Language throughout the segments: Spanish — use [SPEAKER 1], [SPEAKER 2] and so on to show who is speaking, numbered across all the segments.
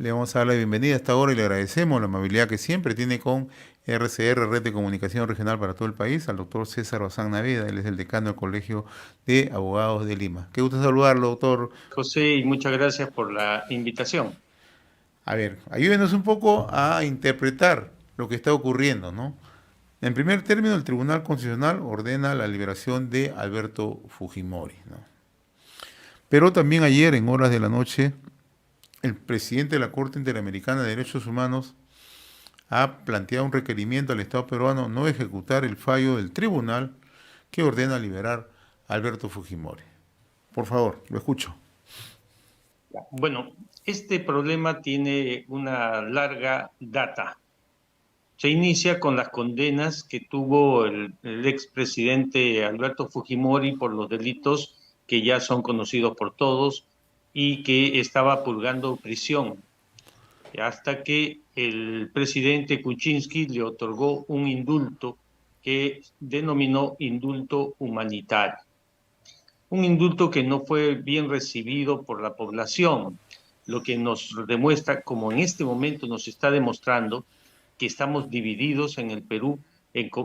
[SPEAKER 1] Le vamos a dar la bienvenida a esta hora y le agradecemos la amabilidad que siempre tiene con RCR, Red de Comunicación Regional para todo el país, al doctor César Bazán Naveda. Él es el decano del Colegio de Abogados de Lima. Qué gusto saludarlo, doctor.
[SPEAKER 2] José, y muchas gracias por la invitación.
[SPEAKER 1] A ver, ayúdenos un poco a interpretar lo que está ocurriendo, ¿no? En primer término, el Tribunal Constitucional ordena la liberación de Alberto Fujimori, ¿no? Pero también ayer, en horas de la noche, el presidente de la Corte Interamericana de Derechos Humanos ha planteado un requerimiento al Estado peruano no ejecutar el fallo del tribunal que ordena liberar a Alberto Fujimori. Por favor, lo escucho.
[SPEAKER 2] Bueno, este problema tiene una larga data. Se inicia con las condenas que tuvo el expresidente Alberto Fujimori por los delitos que ya son conocidos por todos y que estaba purgando prisión, hasta que el presidente Kuczynski le otorgó un indulto que denominó indulto humanitario. Un indulto que no fue bien recibido por la población, lo que nos demuestra, como en este momento nos está demostrando, que estamos divididos en el Perú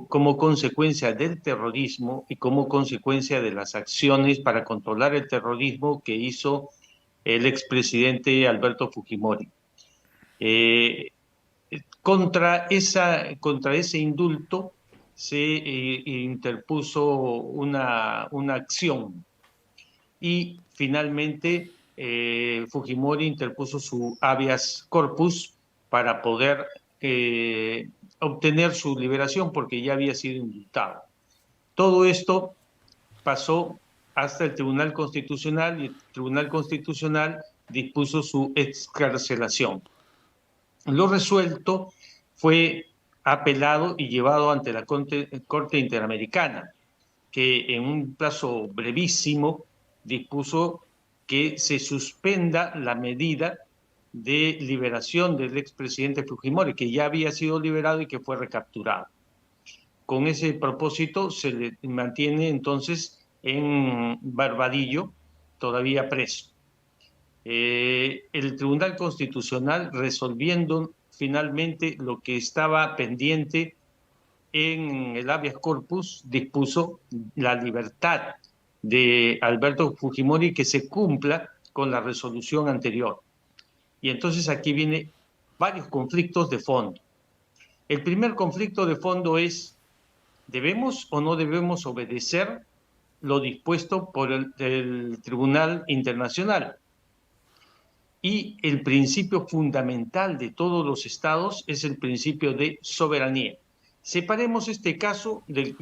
[SPEAKER 2] como consecuencia del terrorismo y como consecuencia de las acciones para controlar el terrorismo que hizo el expresidente Alberto Fujimori. Eh, contra ese indulto se interpuso una acción y finalmente Fujimori interpuso su habeas corpus para poder obtener su liberación porque ya había sido indultado. Todo esto pasó hasta el Tribunal Constitucional y el Tribunal Constitucional dispuso su excarcelación. Lo resuelto fue apelado y llevado ante la Corte Interamericana, que en un plazo brevísimo dispuso que se suspenda la medida de liberación del expresidente Fujimori, que ya había sido liberado y que fue recapturado. Con ese propósito se le mantiene entonces en Barbadillo, todavía preso. El Tribunal Constitucional, resolviendo finalmente lo que estaba pendiente en el habeas corpus, dispuso la libertad de Alberto Fujimori, que se cumpla con la resolución anterior. Y entonces aquí viene varios conflictos de fondo. El primer conflicto de fondo es, ¿debemos o no debemos obedecer lo dispuesto por el Tribunal Internacional? Y el principio fundamental de todos los estados es el principio de soberanía. Separemos este caso de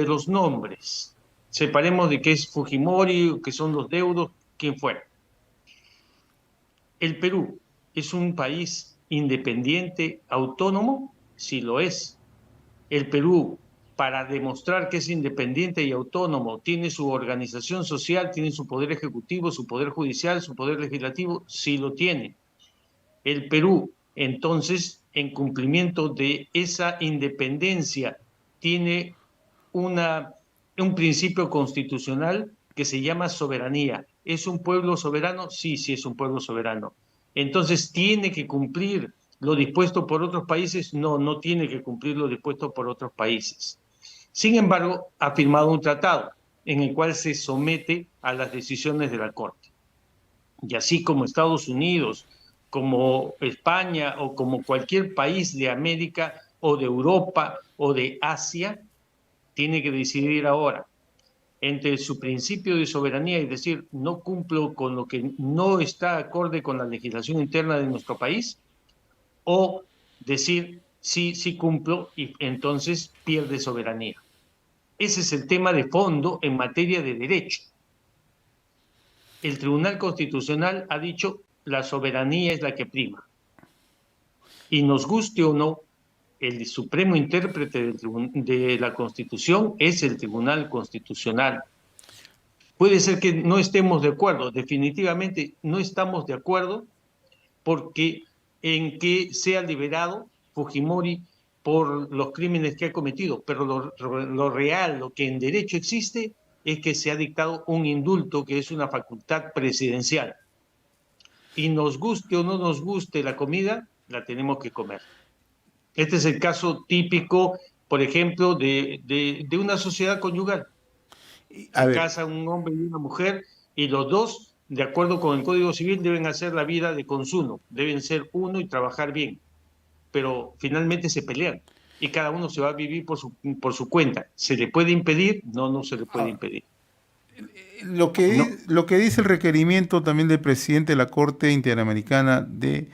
[SPEAKER 2] los nombres. Separemos de qué es Fujimori, qué son los deudos, quién fuera. ¿El Perú es un país independiente, autónomo? Sí lo es. El Perú, para demostrar que es independiente y autónomo, tiene su organización social, tiene su poder ejecutivo, su poder judicial, su poder legislativo, sí lo tiene. El Perú, entonces, en cumplimiento de esa independencia, tiene un principio constitucional que se llama soberanía. ¿Es un pueblo soberano? Sí, sí es un pueblo soberano. Entonces, ¿tiene que cumplir lo dispuesto por otros países? No, no tiene que cumplir lo dispuesto por otros países. Sin embargo, ha firmado un tratado en el cual se somete a las decisiones de la Corte. Y así como Estados Unidos, como España o como cualquier país de América o de Europa o de Asia, tiene que decidir ahora entre su principio de soberanía y decir no cumplo con lo que no está acorde con la legislación interna de nuestro país, o decir sí, sí cumplo y entonces pierde soberanía. Ese es el tema de fondo en materia de derecho. El Tribunal Constitucional ha dicho la soberanía es la que prima. Y nos guste o no, el supremo intérprete de la Constitución es el Tribunal Constitucional. Puede ser que no estemos de acuerdo, definitivamente no estamos de acuerdo porque en que sea liberado Fujimori por los crímenes que ha cometido, pero lo real, lo que en derecho existe, es que se ha dictado un indulto que es una facultad presidencial. y nos guste o no nos guste la comida, la tenemos que comer. Este es el caso típico, por ejemplo, de una sociedad conyugal.
[SPEAKER 1] A
[SPEAKER 2] Se
[SPEAKER 1] ver,
[SPEAKER 2] casa un hombre y una mujer y los dos, de acuerdo con el Código Civil, deben hacer la vida de consumo, deben ser uno y trabajar bien, pero finalmente se pelean y cada uno se va a vivir por su cuenta. ¿Se le puede impedir? No, no se le puede impedir. No,
[SPEAKER 1] lo que dice el requerimiento también del presidente de la Corte Interamericana de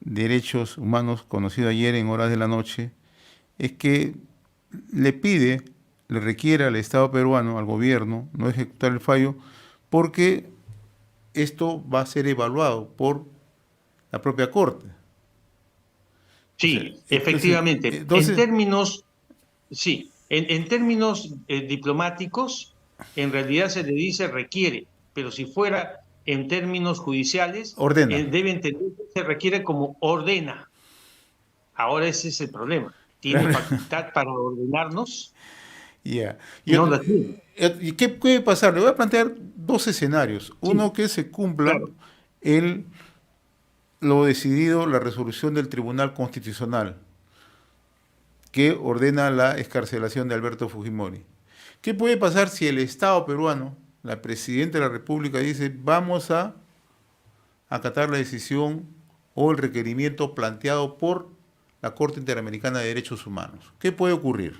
[SPEAKER 1] Derechos Humanos, conocido ayer en horas de la noche, es que le pide, le requiere al Estado peruano, al gobierno, no ejecutar el fallo, porque esto va a ser evaluado por la propia Corte. O sea,
[SPEAKER 2] sí, efectivamente. En
[SPEAKER 1] entonces,
[SPEAKER 2] términos, sí, en términos diplomáticos, en realidad se le dice requiere, pero si fuera en términos judiciales,
[SPEAKER 1] ordena.
[SPEAKER 2] debe entender que se requiere como ordena. Ahora ese es el problema. ¿Tiene
[SPEAKER 1] Claro.
[SPEAKER 2] facultad para ordenarnos?
[SPEAKER 1] Ya.
[SPEAKER 2] No la tiene.
[SPEAKER 1] ¿Y qué puede pasar? Le voy a plantear dos escenarios.
[SPEAKER 2] Sí,
[SPEAKER 1] Uno, que se cumpla
[SPEAKER 2] claro.
[SPEAKER 1] el, lo decidido, la resolución del Tribunal Constitucional, que ordena la excarcelación de Alberto Fujimori. ¿Qué puede pasar si el Estado peruano, la Presidenta de la República, dice vamos a acatar la decisión o el requerimiento planteado por la Corte Interamericana de Derechos Humanos? ¿Qué puede ocurrir?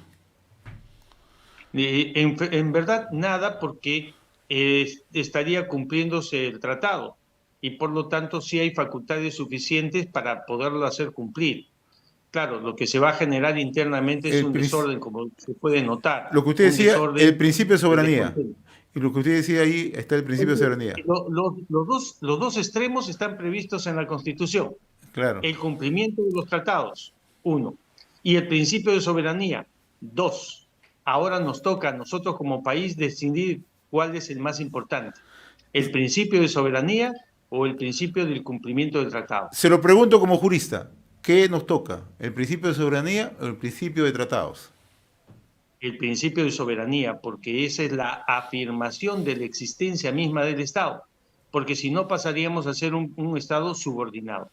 [SPEAKER 2] En verdad, nada, porque estaría cumpliéndose el tratado y por lo tanto sí hay facultades suficientes para poderlo hacer cumplir. Claro, lo que se va a generar internamente es
[SPEAKER 1] El,
[SPEAKER 2] un desorden, como se puede notar,
[SPEAKER 1] lo que usted
[SPEAKER 2] un
[SPEAKER 1] decía, el
[SPEAKER 2] desorden
[SPEAKER 1] principio de
[SPEAKER 2] de
[SPEAKER 1] soberanía.
[SPEAKER 2] descontento.
[SPEAKER 1] Y lo que usted decía ahí está el principio de soberanía.
[SPEAKER 2] Los dos extremos están previstos en la Constitución.
[SPEAKER 1] Claro.
[SPEAKER 2] El cumplimiento de los tratados, uno, y el principio de soberanía, dos. Ahora nos toca a nosotros como país decidir cuál es el más importante, el principio de soberanía o el principio del cumplimiento del tratado.
[SPEAKER 1] Se lo pregunto como jurista, ¿qué nos toca? ¿El principio de soberanía o el principio de tratados?
[SPEAKER 2] El principio de soberanía, porque esa es la afirmación de la existencia misma del Estado, porque si no pasaríamos a ser un Estado subordinado.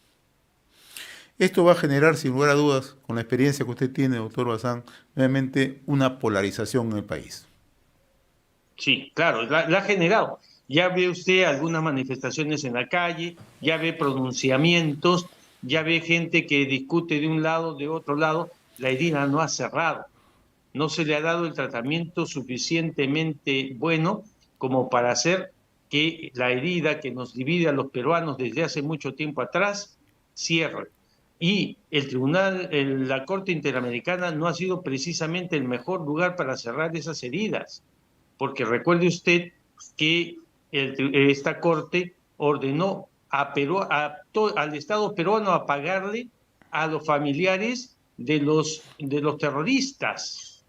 [SPEAKER 1] Esto va a generar, sin lugar a dudas, con la experiencia que usted tiene, doctor Bazán, nuevamente una polarización en el país.
[SPEAKER 2] Sí, claro, la ha generado. Ya ve usted algunas manifestaciones en la calle, ya ve pronunciamientos, ya ve gente que discute de un lado, de otro lado. La herida no ha cerrado. No se le ha dado el tratamiento suficientemente bueno como para hacer que la herida que nos divide a los peruanos desde hace mucho tiempo atrás cierre. Y el tribunal, la Corte Interamericana no ha sido precisamente el mejor lugar para cerrar esas heridas, porque recuerde usted que esta Corte ordenó al Estado peruano a pagarle a los familiares de los terroristas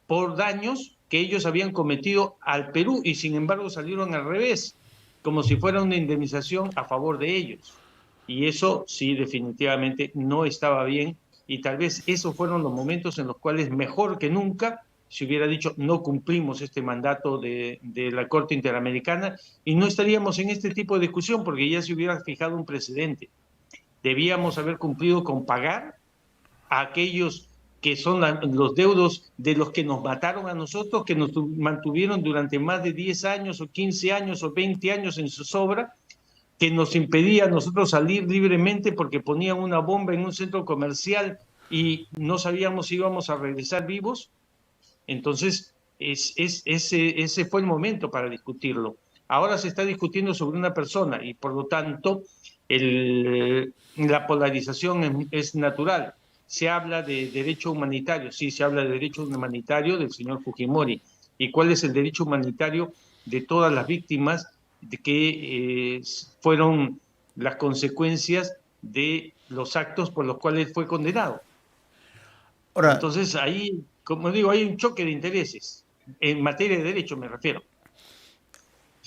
[SPEAKER 2] por daños que ellos habían cometido al Perú y sin embargo salieron al revés, como si fuera una indemnización a favor de ellos. Y eso sí, definitivamente no estaba bien y tal vez esos fueron los momentos en los cuales mejor que nunca se hubiera dicho no cumplimos este mandato de la Corte Interamericana y no estaríamos en este tipo de discusión porque ya se hubiera fijado un precedente. Debíamos haber cumplido con pagar a aquellos que son los deudos de los que nos mataron a nosotros, que nos mantuvieron durante más de 10 años o 15 años o 20 años en zozobra, que nos impedía a nosotros salir libremente porque ponían una bomba en un centro comercial y no sabíamos si íbamos a regresar vivos. Entonces, ese fue el momento para discutirlo. Ahora se está discutiendo sobre una persona y por lo tanto la polarización es natural. Se habla de derecho humanitario, sí, se habla de derecho humanitario del señor Fujimori. ¿Y cuál es el derecho humanitario de todas las víctimas de que fueron las consecuencias de los actos por los cuales fue condenado?
[SPEAKER 1] Ahora,
[SPEAKER 2] Entonces ahí, como digo, hay un choque de intereses, en materia de derecho me refiero.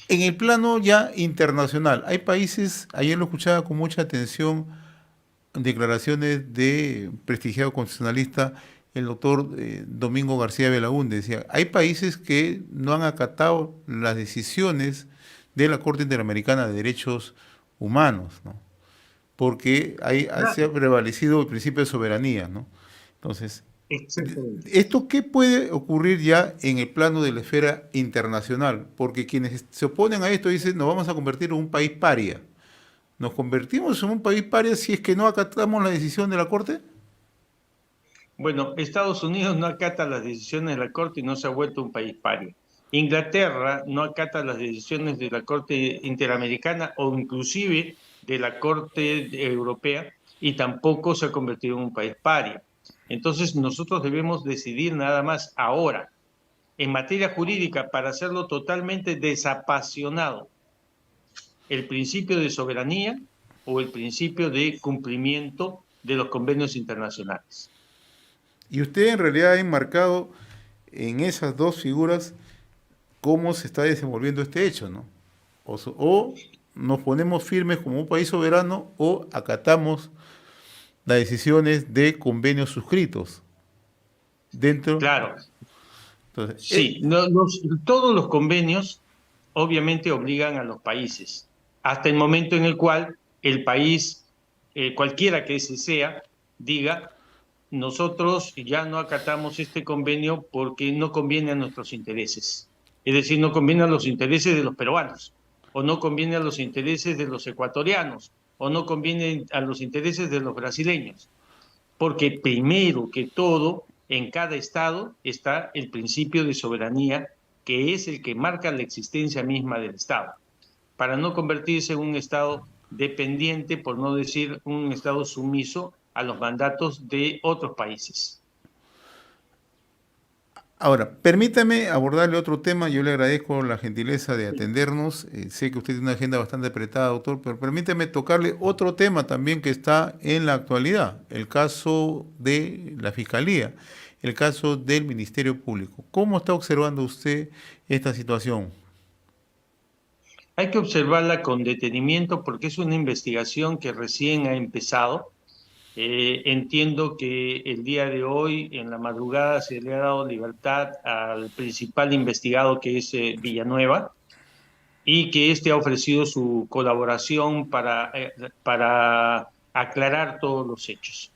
[SPEAKER 1] en el plano ya internacional, hay países, ayer lo escuchaba con mucha atención, declaraciones de prestigiado constitucionalista, el doctor Domingo García Belaúnde, decía, hay países que no han acatado las decisiones de la Corte Interamericana de Derechos Humanos, ¿no? porque se ha prevalecido el principio de soberanía, ¿no? Entonces,
[SPEAKER 2] Exactamente.
[SPEAKER 1] ¿esto qué puede ocurrir ya en el plano de la esfera internacional? Porque quienes se oponen a esto dicen, nos vamos a convertir en un país paria. ¿Nos convertimos en un país paria si es que no acatamos la decisión de la Corte?
[SPEAKER 2] Bueno, Estados Unidos no acata las decisiones de la Corte y no se ha vuelto un país paria. Inglaterra no acata las decisiones de la Corte Interamericana o inclusive de la Corte Europea y tampoco se ha convertido en un país paria. Entonces nosotros debemos decidir nada más ahora, en materia jurídica, para hacerlo totalmente desapasionado, el principio de soberanía o el principio de cumplimiento de los convenios internacionales.
[SPEAKER 1] Y usted en realidad ha enmarcado en esas dos figuras cómo se está desenvolviendo este hecho, ¿no? O nos ponemos firmes como un país soberano o acatamos las decisiones de convenios suscritos dentro.
[SPEAKER 2] Claro,
[SPEAKER 1] Entonces,
[SPEAKER 2] sí, todos los convenios obviamente obligan a los países, hasta el momento en el cual el país, cualquiera que ese sea, diga, nosotros ya no acatamos este convenio porque no conviene a nuestros intereses. Es decir, no conviene a los intereses de los peruanos, o no conviene a los intereses de los ecuatorianos, o no conviene a los intereses de los brasileños. Porque primero que todo, en cada estado está el principio de soberanía, que es el que marca la existencia misma del estado, para no convertirse en un estado dependiente, por no decir un estado sumiso a los mandatos de otros países.
[SPEAKER 1] ahora, permítame abordarle otro tema. Yo le agradezco la gentileza de atendernos. Sé que usted tiene una agenda bastante apretada, doctor, pero permítame tocarle otro tema también que está en la actualidad, el caso de la Fiscalía, el caso del Ministerio Público. ¿Cómo está observando usted esta situación?
[SPEAKER 2] Hay que observarla con detenimiento porque es una investigación que recién ha empezado. Entiendo que el día de hoy, en la madrugada, se le ha dado libertad al principal investigado, que es Villanueva, y que éste ha ofrecido su colaboración para aclarar todos los hechos.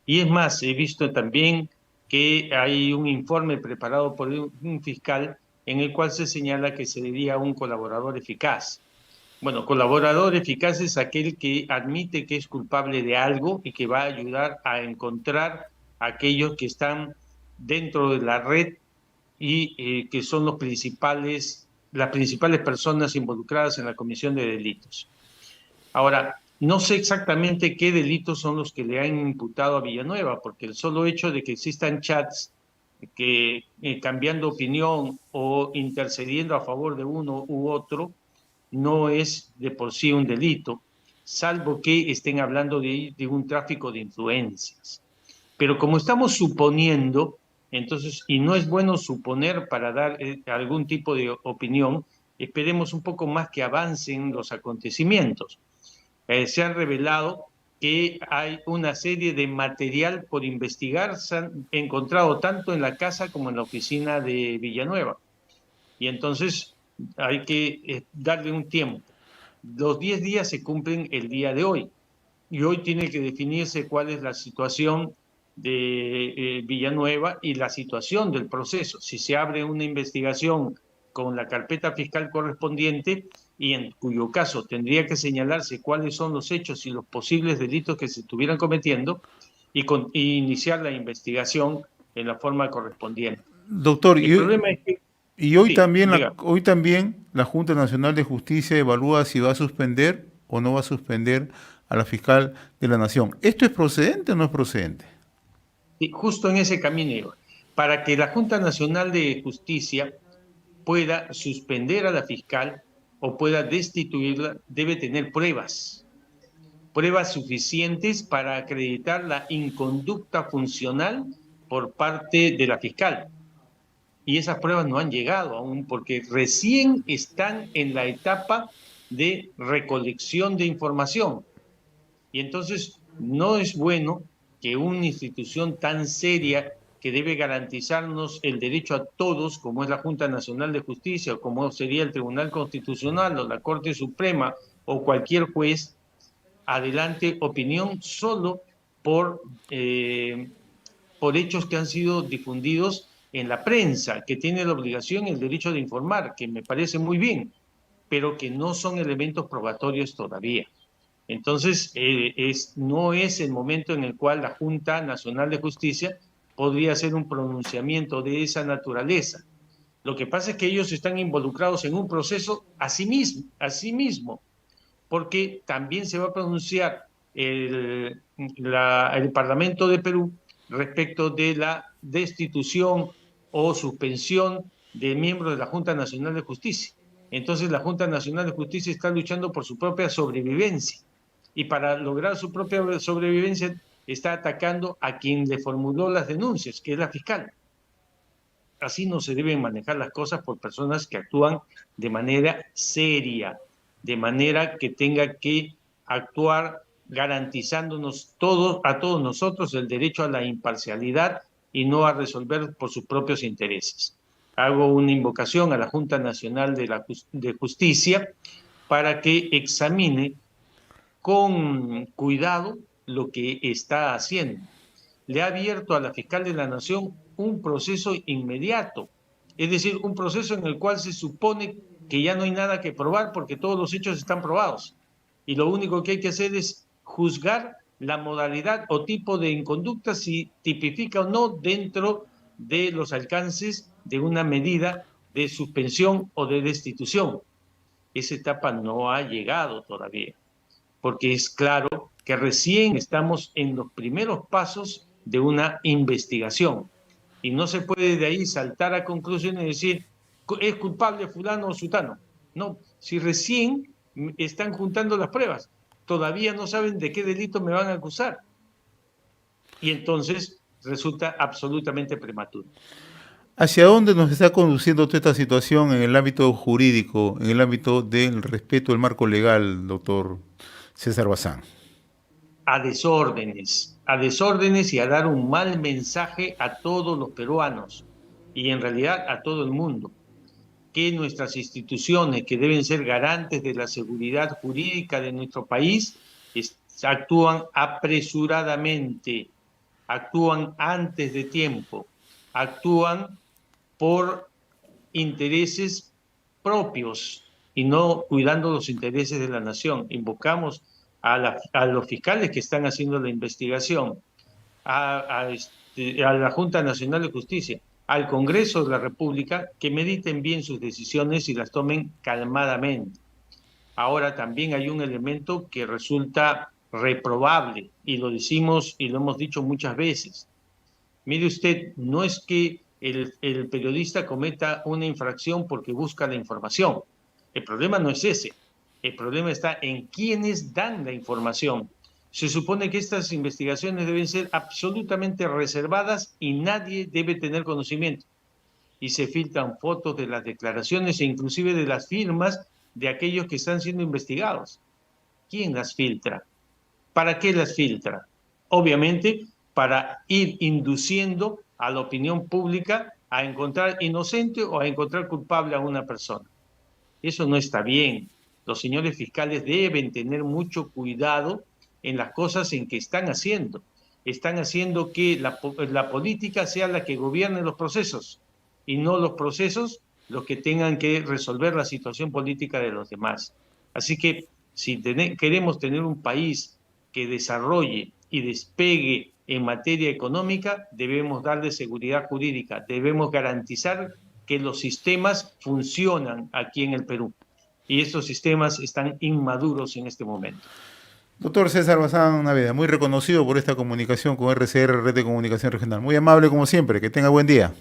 [SPEAKER 2] Y es más, he visto también que hay un informe preparado por un fiscal en el cual se señala que sería un colaborador eficaz. Bueno, colaborador eficaz es aquel que admite que es culpable de algo y que va a ayudar a encontrar a aquellos que están dentro de la red y que son las principales personas involucradas en la comisión de delitos. Ahora, no sé exactamente qué delitos son los que le han imputado a Villanueva, porque el solo hecho de que existan chats que cambiando opinión o intercediendo a favor de uno u otro no es de por sí un delito, salvo que estén hablando de un tráfico de influencias. Pero como estamos suponiendo, entonces, y no es bueno suponer para dar algún tipo de opinión, esperemos un poco más que avancen los acontecimientos. Se han revelado que hay una serie de material por investigar, se han encontrado tanto en la casa como en la oficina de Villanueva. Y entonces hay que darle un tiempo. Los 10 días se cumplen el día de hoy y hoy tiene que definirse cuál es la situación de Villanueva y la situación del proceso. Si se abre una investigación con la carpeta fiscal correspondiente y en cuyo caso tendría que señalarse cuáles son los hechos y los posibles delitos que se estuvieran cometiendo y iniciar la investigación en la forma correspondiente.
[SPEAKER 1] Doctor,
[SPEAKER 2] El problema es que,
[SPEAKER 1] y hoy
[SPEAKER 2] sí,
[SPEAKER 1] también
[SPEAKER 2] diga.
[SPEAKER 1] hoy también la Junta Nacional de Justicia evalúa si va a suspender o no va a suspender a la fiscal de la Nación. ¿Esto es procedente o no es procedente?
[SPEAKER 2] Sí, justo en ese camino iba. Para que la Junta Nacional de Justicia pueda suspender a la fiscal o pueda destituirla, debe tener pruebas suficientes para acreditar la inconducta funcional por parte de la fiscal. Y esas pruebas no han llegado aún porque recién están en la etapa de recolección de información. Y entonces no es bueno que una institución tan seria que debe garantizarnos el derecho a todos, como es la Junta Nacional de Justicia, o como sería el Tribunal Constitucional o la Corte Suprema o cualquier juez, adelante opinión solo por, por hechos que han sido difundidos en la prensa, que tiene la obligación y el derecho de informar, que me parece muy bien, pero que no son elementos probatorios todavía. Entonces, no es el momento en el cual la Junta Nacional de Justicia podría hacer un pronunciamiento de esa naturaleza. Lo que pasa es que ellos están involucrados en un proceso a sí mismo, porque también se va a pronunciar el Parlamento de Perú respecto de la destitución o suspensión de miembros de la Junta Nacional de Justicia. Entonces la Junta Nacional de Justicia está luchando por su propia sobrevivencia y para lograr su propia sobrevivencia está atacando a quien le formuló las denuncias, que es la fiscal. Así no se deben manejar las cosas por personas que actúan de manera seria, de manera que tenga que actuar garantizándonos a todos nosotros el derecho a la imparcialidad y no a resolver por sus propios intereses. Hago una invocación a la Junta Nacional de Justicia para que examine con cuidado lo que está haciendo. Le ha abierto a la fiscal de la Nación un proceso inmediato, es decir, un proceso en el cual se supone que ya no hay nada que probar porque todos los hechos están probados y lo único que hay que hacer es juzgar la modalidad o tipo de inconducta si tipifica o no dentro de los alcances de una medida de suspensión o de destitución. Esa etapa no ha llegado todavía, porque es claro que recién estamos en los primeros pasos de una investigación y no se puede de ahí saltar a conclusiones y decir es culpable fulano o sutano. No, si recién están juntando las pruebas, todavía no saben de qué delito me van a acusar y entonces resulta absolutamente prematuro.
[SPEAKER 1] ¿Hacia dónde nos está conduciendo toda esta situación en el ámbito jurídico, en el ámbito del respeto del marco legal, doctor César Bazán?
[SPEAKER 2] A desórdenes y a dar un mal mensaje a todos los peruanos y en realidad a todo el mundo, que nuestras instituciones, que deben ser garantes de la seguridad jurídica de nuestro país, actúan apresuradamente, actúan antes de tiempo, actúan por intereses propios y no cuidando los intereses de la nación. Invocamos a los fiscales que están haciendo la investigación, a la Junta Nacional de Justicia, al Congreso de la República, que mediten bien sus decisiones y las tomen calmadamente. Ahora también hay un elemento que resulta reprobable, y lo decimos y lo hemos dicho muchas veces. Mire usted, no es que el periodista cometa una infracción porque busca la información. El problema no es ese. El problema está en quienes dan la información. Se supone que estas investigaciones deben ser absolutamente reservadas y nadie debe tener conocimiento. Y se filtran fotos de las declaraciones e inclusive de las firmas de aquellos que están siendo investigados. ¿Quién las filtra? ¿Para qué las filtra? Obviamente para ir induciendo a la opinión pública a encontrar inocente o a encontrar culpable a una persona. Eso no está bien. Los señores fiscales deben tener mucho cuidado en las cosas en que están haciendo. Están haciendo que la política sea la que gobierne los procesos y no los procesos los que tengan que resolver la situación política de los demás. Así que si queremos tener un país que desarrolle y despegue en materia económica, debemos darle seguridad jurídica, debemos garantizar que los sistemas funcionan aquí en el Perú. Y estos sistemas están inmaduros en este momento.
[SPEAKER 1] Doctor César Bazán Naveda, muy reconocido por esta comunicación con RCR, Red de Comunicación Regional. Muy amable como siempre, que tenga buen día.